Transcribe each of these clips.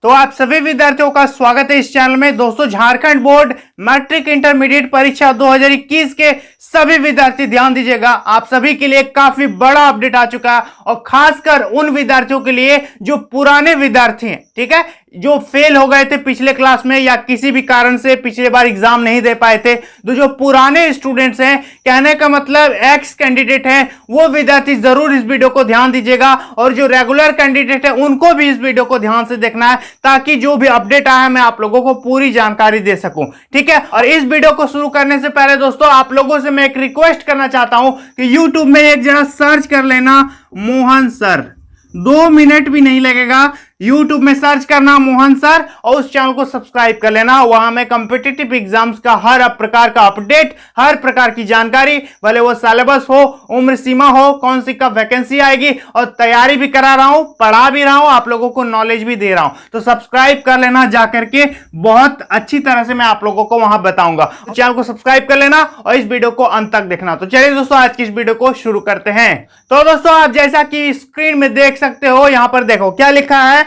तो आप सभी विद्यार्थियों का स्वागत है इस चैनल में। दोस्तों, झारखंड बोर्ड मैट्रिक इंटरमीडिएट परीक्षा 2021 के सभी विद्यार्थी ध्यान दीजिएगा, आप सभी के लिए काफी बड़ा अपडेट आ चुका है और खासकर उन विद्यार्थियों के लिए जो पुराने विद्यार्थी हैं, ठीक है, जो फेल हो गए थे पिछले क्लास में या किसी भी कारण से पिछले बार एग्जाम नहीं दे पाए थे। तो जो पुराने स्टूडेंट्स हैं, कहने का मतलब एक्स कैंडिडेट हैं, वो विद्यार्थी जरूर इस वीडियो को ध्यान दीजिएगा और जो रेगुलर कैंडिडेट है उनको भी इस वीडियो को ध्यान से देखना है ताकि जो भी अपडेट आया मैं आप लोगों को पूरी जानकारी दे सकूं, ठीक है। और इस वीडियो को शुरू करने से पहले दोस्तों आप लोगों से मैं एक रिक्वेस्ट करना चाहता हूं कि YouTube में एक जरा सर्च कर लेना मोहन सर, 2 मिनट भी नहीं लगेगा। YouTube में सर्च करना मोहन सर और उस चैनल को सब्सक्राइब कर लेना। वहां में कॉम्पिटिटिव एग्जाम्स का हर प्रकार का अपडेट, हर प्रकार की जानकारी, भले वो सिलेबस हो, उम्र सीमा हो, कौन सी कब वैकेंसी आएगी, और तैयारी भी करा रहा हूं, पढ़ा भी रहा हूं, आप लोगों को नॉलेज भी दे रहा हूं। तो सब्सक्राइब कर लेना जाकर के, बहुत अच्छी तरह से मैं आप लोगों को वहां बताऊंगा। चैनल को सब्सक्राइब कर लेना और इस वीडियो को अंत तक देखना। तो चलिए दोस्तों, आज की इस वीडियो को शुरू करते हैं। तो दोस्तों, आप जैसा कि स्क्रीन में देख सकते हो, यहां पर देखो क्या लिखा है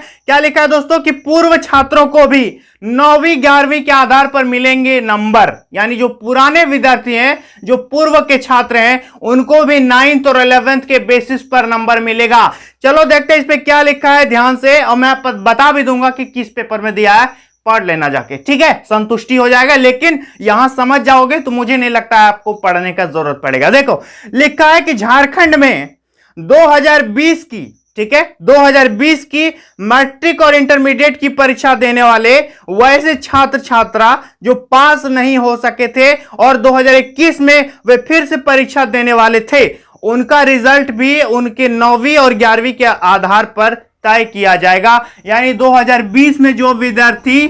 दोस्तों कि पूर्व छात्रों को भी 9वीं 11वीं के आधार पर मिलेंगे नंबर। यानी जो पुराने विद्यार्थी हैं, जो पूर्व के छात्र हैं, उनको भी 9th और 11th के बेसिस पर नंबर मिलेगा। चलो देखते हैं इस पे क्या लिखा है ध्यान से, और मैं बता भी दूंगा कि किस पेपर में दिया है, पढ़ लेना जाके, ठीक है, संतुष्टि हो जाएगा। लेकिन यहां समझ जाओगे तो मुझे नहीं लगता है आपको पढ़ने का जरूरत पड़ेगा। देखो लिखा है कि झारखंड में 2020 की, ठीक है, 2020 की मैट्रिक और इंटरमीडिएट की परीक्षा देने वाले वैसे छात्र छात्रा जो पास नहीं हो सके थे और 2021 में वे फिर से परीक्षा देने वाले थे, उनका रिजल्ट भी उनके 9वीं और 11वीं के आधार पर तय किया जाएगा। यानी 2020 में जो विद्यार्थी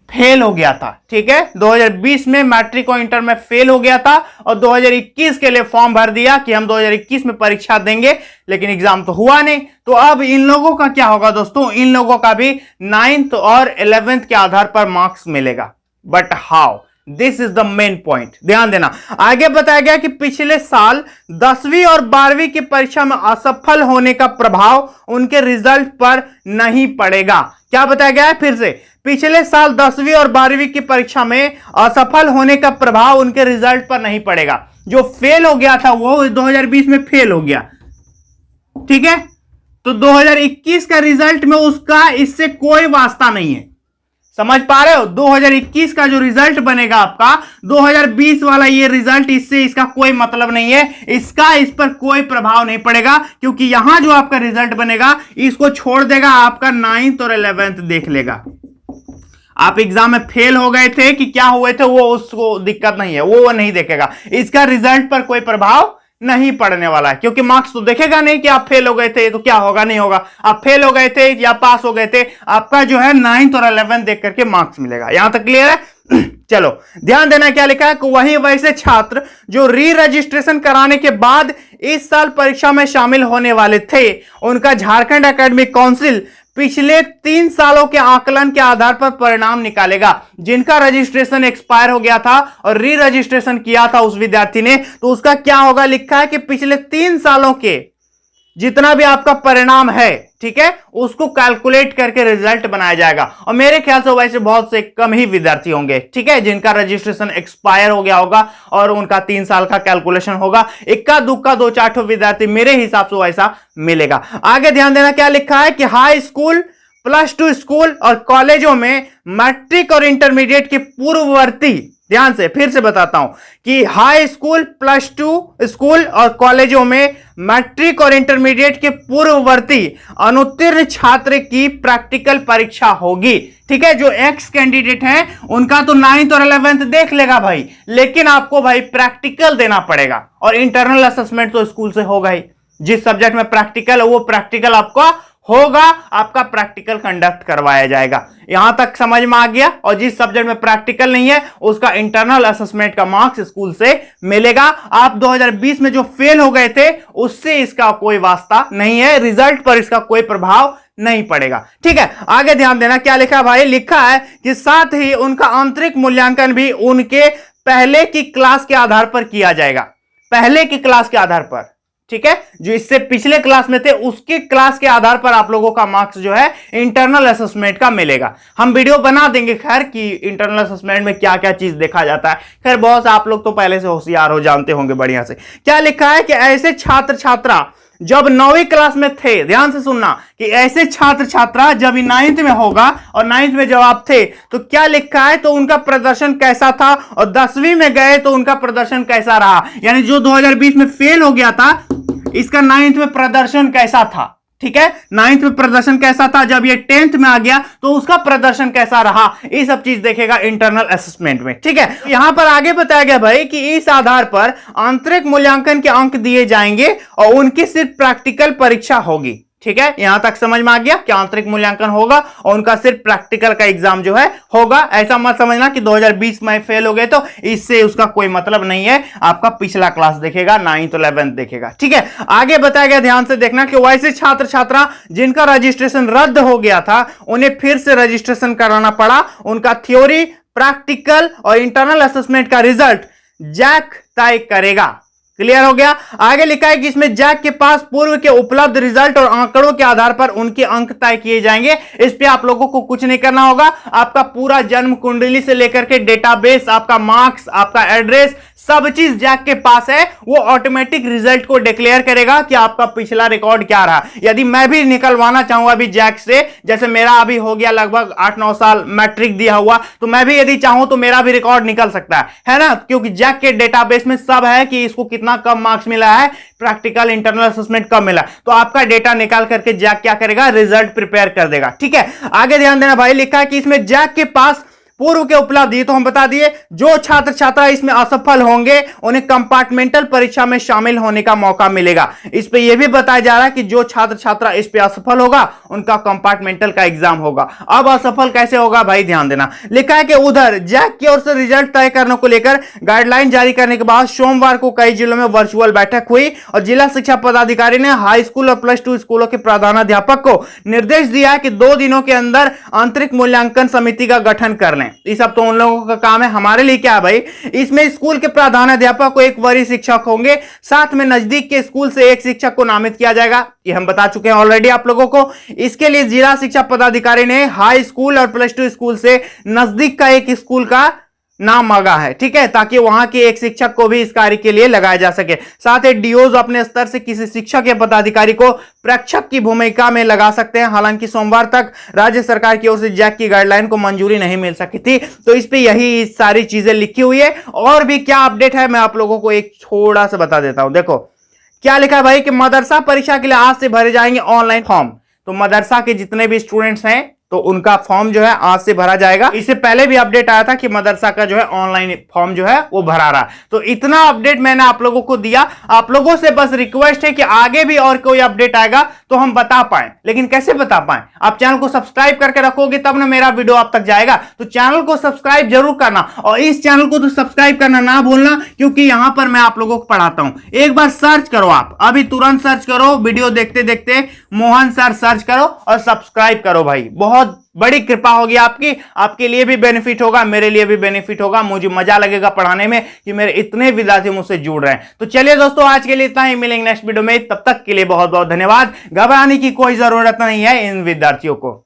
फेल हो गया था, ठीक है, 2020 में मैट्रिक और इंटर में फेल हो गया था और 2021 के लिए फॉर्म भर दिया कि हम 2021 में परीक्षा देंगे, लेकिन एग्जाम तो हुआ नहीं। तो अब इन लोगों का क्या होगा दोस्तों, इन लोगों का भी 9th और 11th के आधार पर मार्क्स मिलेगा। But how, this is the main point, ध्यान देना। आगे बताया गया कि पिछले साल 10वीं और 12वीं की परीक्षा में असफल होने का प्रभाव उनके रिजल्ट पर नहीं पड़ेगा। क्या बताया गया है फिर से, पिछले साल 10वीं और 12वीं की परीक्षा में असफल होने का प्रभाव उनके रिजल्ट पर नहीं पड़ेगा। जो फेल हो गया था वो 2020 में फेल हो गया, ठीक है, तो 2021 का रिजल्ट में उसका इससे कोई वास्ता नहीं है। समझ पा रहे हो, 2021 का जो रिजल्ट बनेगा आपका, 2020 वाला ये रिजल्ट, इससे इसका कोई मतलब नहीं है, इसका इस पर कोई प्रभाव नहीं पड़ेगा, क्योंकि यहां जो आपका रिजल्ट बनेगा इसको छोड़ देगा, आपका 9th और 11th देख लेगा। आप एग्जाम में फेल हो गए थे कि क्या हुए थे, वो उसको दिक्कत नहीं है, वो नहीं देखेगा, इसका रिजल्ट पर कोई प्रभाव नहीं पड़ने वाला है, क्योंकि मार्क्स तो देखेगा नहीं कि आप फेल हो गए थे तो क्या होगा, नहीं होगा। आप फेल हो गए थे या पास हो गए थे, आपका जो है 9th और 11th देख करके मार्क्स मिलेगा। यहां तक क्लियर है? चलो ध्यान देना क्या लिखा है कि वहीं वैसे छात्र जो री रजिस्ट्रेशन कराने के बाद इस साल परीक्षा में शामिल होने वाले थे, उनका झारखंड एकेडमिक काउंसिल पिछले 3 सालों के आकलन के आधार पर परिणाम निकालेगा। जिनका रजिस्ट्रेशन एक्सपायर हो गया था और री रजिस्ट्रेशन किया था उस विद्यार्थी ने, तो उसका क्या होगा, लिखा है कि पिछले 3 सालों के जितना भी आपका परिणाम है, ठीक है, उसको कैलकुलेट करके रिजल्ट बनाया जाएगा। और मेरे ख्याल से वैसे बहुत से कम ही विद्यार्थी होंगे, ठीक है, जिनका रजिस्ट्रेशन एक्सपायर हो गया होगा और उनका 3 साल का कैलकुलेशन होगा। इक्का दुक्का 2-4 विद्यार्थी मेरे हिसाब से वैसा मिलेगा। आगे ध्यान देना क्या लिखा है कि हाई स्कूल, +2 स्कूल और कॉलेजों में मैट्रिक और इंटरमीडिएट के पूर्ववर्ती, ध्यान से फिर से बताता हूं कि हाई स्कूल, +2 स्कूल और कॉलेजों में मैट्रिक और इंटरमीडिएट के पूर्ववर्ती अनुत्तीर्ण छात्र की प्रैक्टिकल परीक्षा होगी, ठीक है। जो एक्स कैंडिडेट हैं उनका तो 9th और 11th देख लेगा भाई, लेकिन आपको भाई प्रैक्टिकल देना पड़ेगा और इंटरनल असेसमेंट तो स्कूल से होगा ही। जिस सब्जेक्ट में प्रैक्टिकल है वो प्रैक्टिकल आपका होगा, आपका प्रैक्टिकल कंडक्ट करवाया जाएगा। यहां तक समझ में आ गया। और जिस सब्जेक्ट में प्रैक्टिकल नहीं है उसका इंटरनल असेसमेंट का मार्क्स स्कूल से मिलेगा। आप 2020 में जो फेल हो गए थे उससे इसका कोई वास्ता नहीं है, रिजल्ट पर इसका कोई प्रभाव नहीं पड़ेगा, ठीक है। आगे ध्यान देना क्या लिखा भाई, लिखा है कि साथ ही उनका आंतरिक मूल्यांकन भी उनके पहले की क्लास के आधार पर किया जाएगा। पहले की क्लास के आधार पर, ठीक है, जो इससे पिछले क्लास में थे उसके क्लास के आधार पर आप लोगों का मार्क्स जो है इंटरनल असेसमेंट का मिलेगा। हम वीडियो बना देंगे खैर कि इंटरनल असेसमेंट में क्या क्या चीज देखा जाता है। खैर बहुत से आप लोग तो पहले से होशियार हो, जानते होंगे बढ़िया से। क्या लिखा है कि ऐसे छात्र छात्रा जब 9वीं क्लास में थे, ध्यान से सुनना, कि ऐसे छात्र छात्रा जब 9th में होगा और 9th में जब आप थे तो क्या लिखा है, तो उनका प्रदर्शन कैसा था, और 10वीं में गए तो उनका प्रदर्शन कैसा रहा। यानी जो 2020 में फेल हो गया था, इसका 9th में प्रदर्शन कैसा था। ठीक है, 9th में प्रदर्शन कैसा था, जब ये 10th में आ गया तो उसका प्रदर्शन कैसा रहा, ये सब चीज देखेगा इंटरनल असेसमेंट में। ठीक है, यहां पर आगे बताया गया भाई कि इस आधार पर आंतरिक मूल्यांकन के अंक दिए जाएंगे और उनकी सिर्फ प्रैक्टिकल परीक्षा होगी। ठीक है, यहां तक समझ में आ गया कि आंतरिक मूल्यांकन होगा और उनका सिर्फ प्रैक्टिकल का एग्जाम जो है होगा। ऐसा मत समझना कि 2020 में फेल हो गए तो इससे उसका कोई मतलब नहीं है, आपका पिछला क्लास देखेगा, 9th 11th देखेगा। ठीक है, आगे बताया गया, ध्यान से देखना, कि वैसे छात्र छात्रा जिनका रजिस्ट्रेशन रद्द हो गया था उन्हें फिर से रजिस्ट्रेशन कराना पड़ा। उनका थ्योरी, प्रैक्टिकल और इंटरनल असेसमेंट का रिजल्ट जैक तय करेगा। क्लियर हो गया। आगे लिखा है कि इसमें जैक के पास पूर्व के उपलब्ध रिजल्ट और आंकड़ों के आधार पर उनके अंक तय किए जाएंगे। इस पे आप लोगों को कुछ नहीं करना होगा, आपका पूरा जन्म कुंडली से लेकर के डेटाबेस, आपका मार्क्स, आपका एड्रेस, सब चीज जैक के पास है। वो ऑटोमेटिक रिजल्ट को डिक्लेयर करेगा कि आपका पिछला रिकॉर्ड क्या रहा। यदि मैं भी निकलवाना चाहूंगा अभी जैक से, जैसे मेरा अभी हो गया लगभग 8-9 साल मैट्रिक दिया हुआ, तो मैं भी यदि चाहूं तो मेरा भी रिकॉर्ड निकल सकता है ना, क्योंकि जैक के डेटाबेस में सब है कि इसको कितना कम मार्क्स मिला है, प्रैक्टिकल इंटरनल असेसमेंट कब मिला, तो आपका डेटा निकाल करके जैक क्या करेगा, रिजल्ट प्रिपेयर कर देगा। ठीक है, आगे ध्यान देना भाई, लिखा है कि इसमें जैक के पास पूर्व के उपलब्धि तो हम बता दिए, जो छात्र छात्रा इसमें असफल होंगे उन्हें कंपार्टमेंटल परीक्षा में शामिल होने का मौका मिलेगा। इस पे यह भी बताया जा रहा है कि जो छात्र छात्रा इस पे असफल होगा उनका कंपार्टमेंटल का एग्जाम होगा। अब असफल कैसे होगा भाई, ध्यान देना, लिखा है कि उधर जैक की ओर से रिजल्ट तय करने को लेकर गाइडलाइन जारी करने के बाद सोमवार को कई जिलों में वर्चुअल बैठक हुई और जिला शिक्षा पदाधिकारी ने हाई स्कूल और +2 स्कूलों के प्रधानाध्यापक को निर्देश दिया है कि 2 दिनों के अंदर आंतरिक मूल्यांकन समिति का गठन कर लें। ये सब तो उन लोगों का काम है, हमारे लिए क्या है भाई, इसमें स्कूल के प्रधानाध्यापक को एक वरीय शिक्षक होंगे, साथ में नजदीक के स्कूल से एक शिक्षक को नामित किया जाएगा। ये हम बता चुके हैं ऑलरेडी आप लोगों को। इसके लिए जिला शिक्षा पदाधिकारी ने हाई स्कूल और +2 स्कूल से नजदीक का एक स्कूल का नाम मांगा है। ठीक है, ताकि वहां के एक शिक्षक को भी इस कार्य के लिए लगाया जा सके। साथ ही डीओज अपने स्तर से किसी शिक्षक या पदाधिकारी को प्रेक्षक की भूमिका में लगा सकते हैं। हालांकि सोमवार तक राज्य सरकार की ओर से जैक की गाइडलाइन को मंजूरी नहीं मिल सकी थी, तो इस पे यही सारी चीजें लिखी हुई है। और भी क्या अपडेट है मैं आप लोगों को एक थोड़ा सा बता देता हूं। देखो क्या लिखा है भाई कि मदरसा परीक्षा के लिए आज से भरे जाएंगे ऑनलाइन फॉर्म। तो मदरसा के जितने भी स्टूडेंट्स हैं तो उनका फॉर्म जो है आज से भरा जाएगा। इससे पहले भी अपडेट आया था कि मदरसा का जो है ऑनलाइन फॉर्म जो है वो भरा रहा। तो इतना अपडेट मैंने आप लोगों को दिया। आप लोगों से बस रिक्वेस्ट है कि आगे भी और कोई अपडेट आएगा तो हम बता पाए, लेकिन कैसे बता पाए, आप चैनल को सब्सक्राइब करके रखोगे तब ना मेरा वीडियो आप तक जाएगा। तो चैनल को सब्सक्राइब जरूर करना और इस चैनल को तो सब्सक्राइब करना ना भूलना, क्योंकि यहां पर मैं आप लोगों को पढ़ाता हूं। एक बार सर्च करो, आप अभी तुरंत सर्च करो, वीडियो देखते देखते मोहन सर सर्च करो और सब्सक्राइब करो भाई। बहुत बड़ी कृपा होगी आपकी, आपके लिए भी बेनिफिट होगा, मेरे लिए भी बेनिफिट होगा। मुझे मजा लगेगा पढ़ाने में कि मेरे इतने विद्यार्थी मुझसे जुड़ रहे हैं। तो चलिए दोस्तों, आज के लिए इतना ही, मिलेंगे नेक्स्ट वीडियो में। तब तक के लिए बहुत बहुत धन्यवाद। घबराने की कोई जरूरत नहीं है इन विद्यार्थियों को।